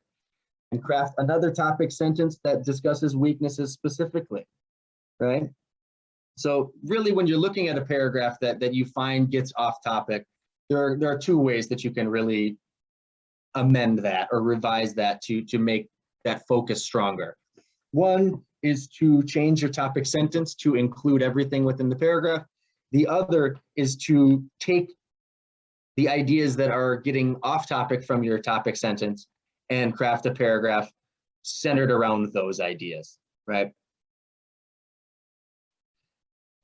and craft another topic sentence that discusses weaknesses specifically, right? So really, when you're looking at a paragraph that you find gets off topic, there are 2 ways that you can really amend that or revise that to make that focus stronger. One is to change your topic sentence to include everything within the paragraph. The other is to take the ideas that are getting off topic from your topic sentence and craft a paragraph centered around those ideas, right?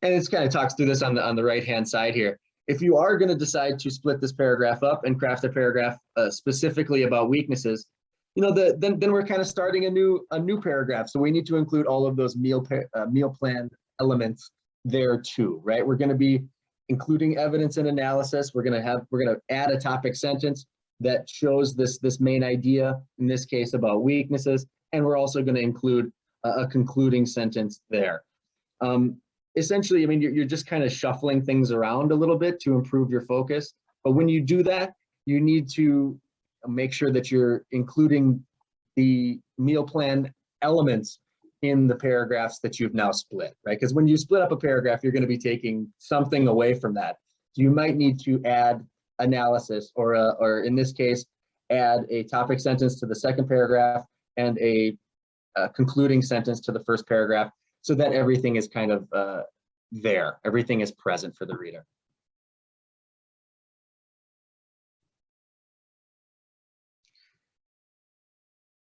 And it kind of talks through this on the right-hand side here. If you are going to decide to split this paragraph up and craft a paragraph specifically about weaknesses, then we're kind of starting a new paragraph. So we need to include all of those meal plan elements there too, right? We're going to be including evidence and analysis. We're going to add a topic sentence that shows this main idea, in this case about weaknesses, and we're also going to include a concluding sentence there. Essentially, I mean, you're just kind of shuffling things around a little bit to improve your focus. But when you do that, you need to make sure that you're including the meal plan elements in the paragraphs that you've now split, right? Because when you split up a paragraph, you're going to be taking something away from that. So you might need to add analysis, or in this case, add a topic sentence to the second paragraph and a concluding sentence to the first paragraph, so that everything is kind of there. Everything is present for the reader.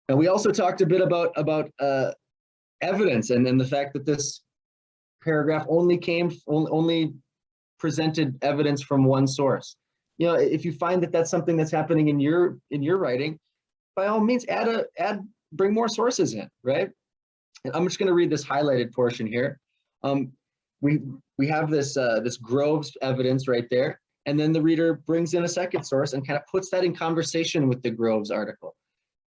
And we also talked a bit about evidence and the fact that this paragraph only presented evidence from one source. If you find that that's something that's happening in your writing, by all means, bring more sources in, right? And I'm just going to read this highlighted portion here. We have this Groves evidence right there, and then the reader brings in a second source and kind of puts that in conversation with the Groves article.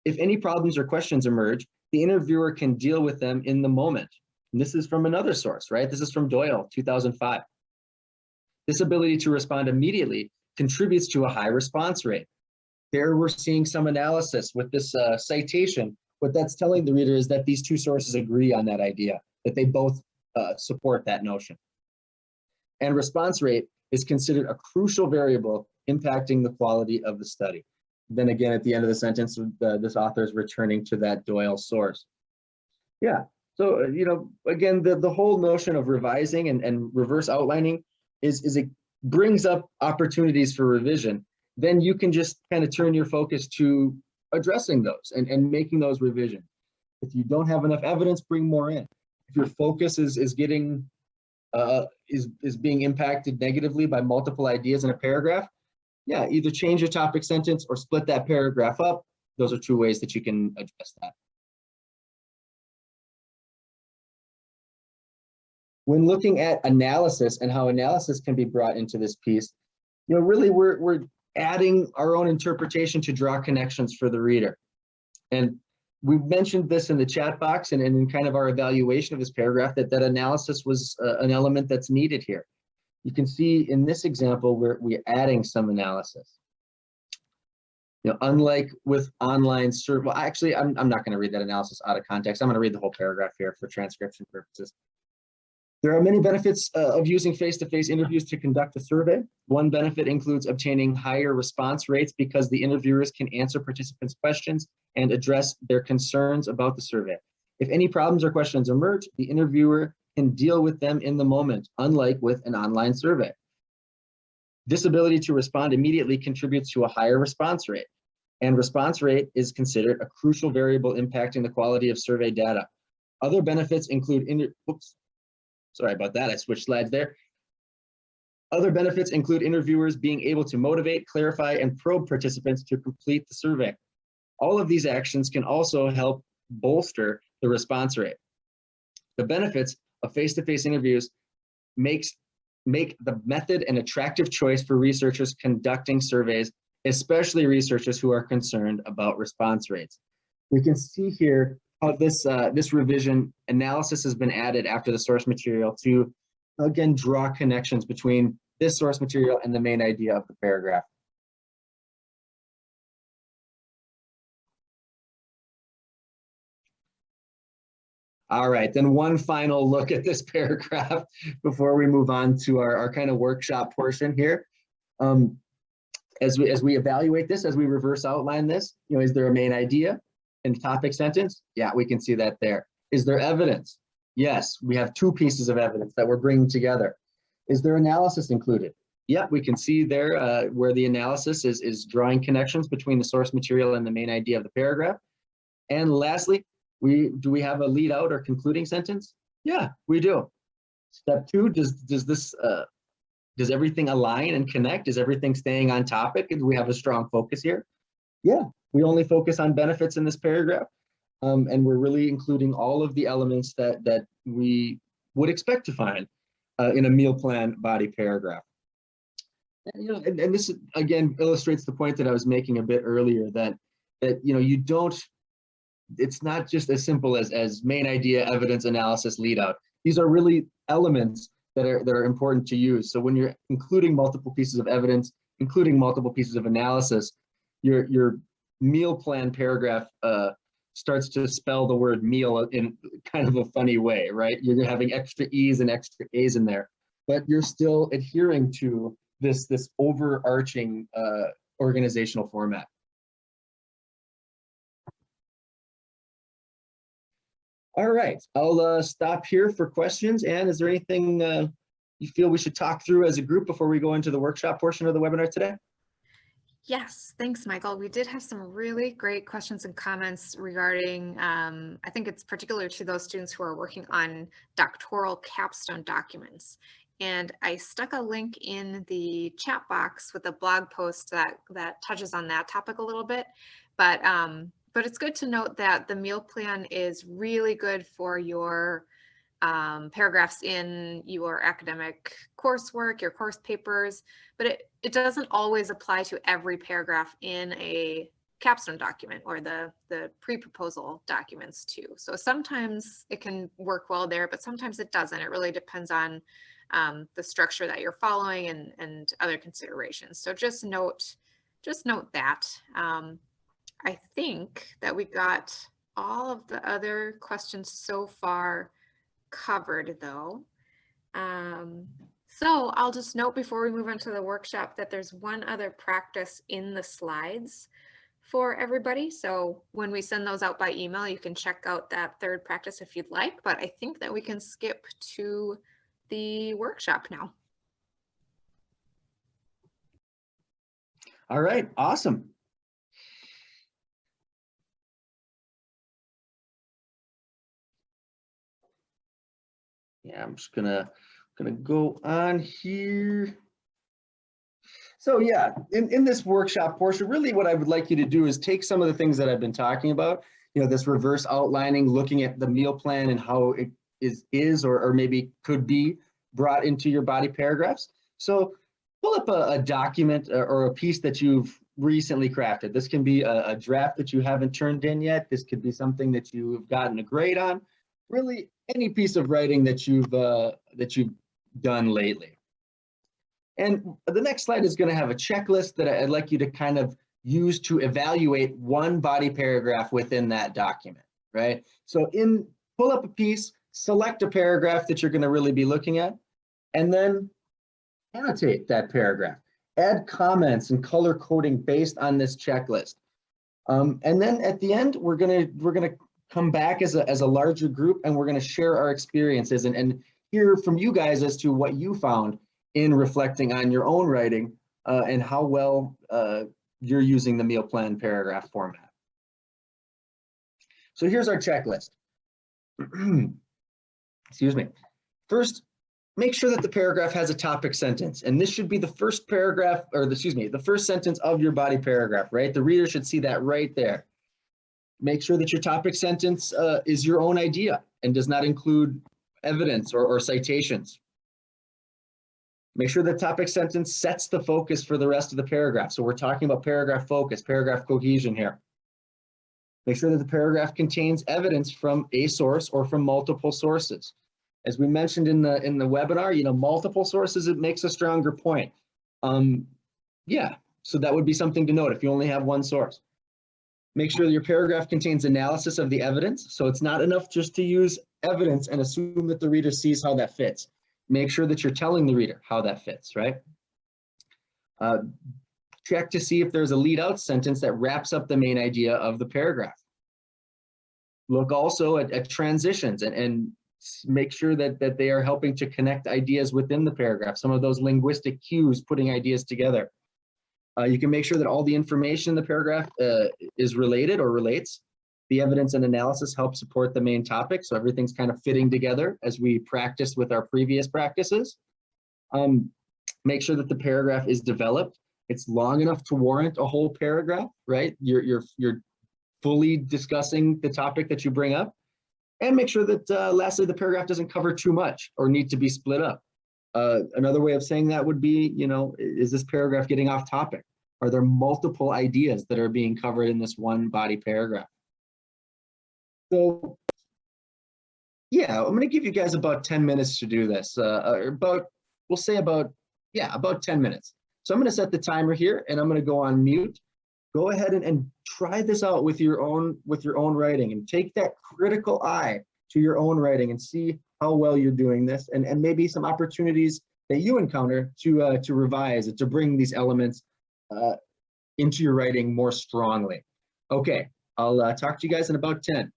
If any problems or questions emerge, the interviewer can deal with them in the moment. And this is from another source, right? This is from Doyle, 2005. This ability to respond immediately contributes to a high response rate. There we're seeing some analysis with this citation. What that's telling the reader is that these 2 sources agree on that idea, that they both support that notion. And response rate is considered a crucial variable impacting the quality of the study. Then again, at the end of the sentence, this author is returning to that Doyle source. Yeah, so, again, the whole notion of revising and reverse outlining is it brings up opportunities for revision. Then you can just kind of turn your focus to addressing those and making those revisions. If you don't have enough evidence, bring more in. If your focus is being impacted negatively by multiple ideas in a paragraph, yeah, either change your topic sentence or split that paragraph up. Those are 2 ways that you can address that. When looking at analysis and how analysis can be brought into this piece, really we're adding our own interpretation to draw connections for the reader. And we mentioned this in the chat box and in kind of our evaluation of this paragraph that analysis was an element that's needed here. You can see in this example where we're adding some analysis. Unlike with online search, well, actually, I'm not going to read that analysis out of context. I'm going to read the whole paragraph here for transcription purposes. There are many benefits of using face-to-face interviews to conduct a survey. One benefit includes obtaining higher response rates because the interviewers can answer participants' questions and address their concerns about the survey. If any problems or questions emerge, the interviewer can deal with them in the moment, unlike with an online survey. This ability to respond immediately contributes to a higher response rate, and response rate is considered a crucial variable impacting the quality of survey data. Other benefits include, sorry about that, I switched slides there. Other benefits include interviewers being able to motivate, clarify, and probe participants to complete the survey. All of these actions can also help bolster the response rate. The benefits of face-to-face interviews make the method an attractive choice for researchers conducting surveys, especially researchers who are concerned about response rates. We can see here how this revision analysis has been added after the source material to, again, draw connections between this source material and the main idea of the paragraph. All right, then one final look at this paragraph before we move on to our kind of workshop portion here. As we evaluate this, as we reverse outline this, is there a main idea and topic sentence? Yeah, we can see that there. Is there evidence? Yes, we have two pieces of evidence that we're bringing together. Is there analysis included? Yeah, we can see there where the analysis is drawing connections between the source material and the main idea of the paragraph. And lastly, do we have a lead out or concluding sentence? Yeah, we do. Step two, does everything align and connect? Is everything staying on topic? Do we have a strong focus here? Yeah, we only focus on benefits in this paragraph. And we're really including all of the elements that we would expect to find in a meal plan body paragraph. And this again illustrates the point that I was making a bit earlier, that you don't, it's not just as simple as main idea, evidence, analysis, lead out. These are really elements that are important to use. So when you're including multiple pieces of evidence, including multiple pieces of analysis, your meal plan paragraph starts to spell the word meal in kind of a funny way, right? You're having extra E's and extra A's in there, but you're still adhering to this overarching organizational format. All right, I'll stop here for questions. Anne, is there anything you feel we should talk through as a group before we go into the workshop portion of the webinar today? Yes, thanks, Michael. We did have some really great questions and comments regarding, I think it's particular to those students who are working on doctoral capstone documents. And I stuck a link in the chat box with a blog post that touches on that topic a little bit. But it's good to note that the meal plan is really good for your paragraphs in your academic coursework, your course papers, but it doesn't always apply to every paragraph in a capstone document or the pre-proposal documents too. So sometimes it can work well there, but sometimes it doesn't. It really depends on the structure that you're following and other considerations. So just note that. I think that we got all of the other questions so far covered though. So I'll just note before we move on to the workshop that there's one other practice in the slides for everybody. So when we send those out by email, you can check out that third practice if you'd like, but I think that we can skip to the workshop now. All right, awesome. Yeah, I'm just gonna go on here. So yeah, in this workshop portion, really what I would like you to do is take some of the things that I've been talking about, this reverse outlining, looking at the meal plan and how it is or maybe could be brought into your body paragraphs. So pull up a document or a piece that you've recently crafted. This can be a draft that you haven't turned in yet. This could be something that you've gotten a grade on. Really, any piece of writing that you've done lately. And the next slide is going to have a checklist that I'd like you to kind of use to evaluate one body paragraph within that document, right? So pull up a piece, select a paragraph that you're going to really be looking at, and then annotate that paragraph. Add comments and color coding based on this checklist. And then at the end, we're gonna come back as a larger group, and we're going to share our experiences and hear from you guys as to what you found in reflecting on your own writing and how well you're using the meal plan paragraph format. So here's our checklist. Excuse me. First, make sure that the paragraph has a topic sentence, and this should be the first paragraph, or the first sentence of your body paragraph, right? The reader should see that right there. Make sure that your topic sentence is your own idea and does not include evidence or citations. Make sure the topic sentence sets the focus for the rest of the paragraph. So we're talking about paragraph focus, paragraph cohesion here. Make sure that the paragraph contains evidence from a source or from multiple sources. As we mentioned in the webinar, multiple sources, it makes a stronger point. Yeah, so that would be something to note if you only have one source. Make sure that your paragraph contains analysis of the evidence. So it's not enough just to use evidence and assume that the reader sees how that fits. Make sure that you're telling the reader how that fits, right? Check to see if there's a lead out sentence that wraps up the main idea of the paragraph. Look also at transitions and make sure that they are helping to connect ideas within the paragraph. Some of those linguistic cues, putting ideas together. You can make sure that all the information in the paragraph is related or relates. The evidence and analysis help support the main topic, so everything's kind of fitting together as we practice with our previous practices. Make sure that the paragraph is developed. It's long enough to warrant a whole paragraph, right? You're fully discussing the topic that you bring up. And make sure that lastly, the paragraph doesn't cover too much or need to be split up. Another way of saying that would be, is this paragraph getting off topic? Are there multiple ideas that are being covered in this one body paragraph? So, yeah, I'm going to give you guys about 10 minutes to do this. We'll say about 10 minutes. So I'm going to set the timer here, and I'm going to go on mute. Go ahead and try this out with your own writing, and take that critical eye to your own writing and see how well you're doing this, and maybe some opportunities that you encounter to revise and to bring these elements into your writing more strongly. Okay, I'll talk to you guys in about 10.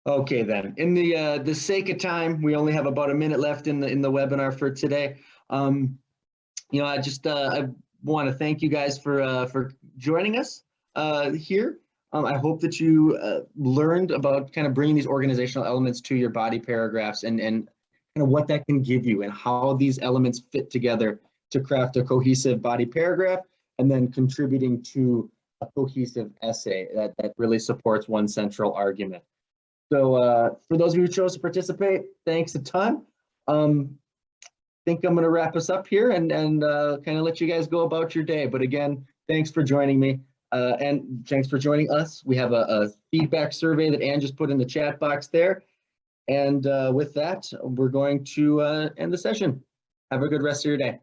Okay, then. In the sake of time, we only have about a minute left in the webinar for today. I want to thank you guys for joining us here. I hope that you learned about kind of bringing these organizational elements to your body paragraphs and kind of what that can give you and how these elements fit together to craft a cohesive body paragraph, and then contributing to a cohesive essay that really supports one central argument. So for those of you who chose to participate, thanks a ton. Think I'm going to wrap us up here and kind of let you guys go about your day. But again, thanks for joining me and thanks for joining us. We have a feedback survey that Ann just put in the chat box there. And with that, we're going to end the session. Have a good rest of your day.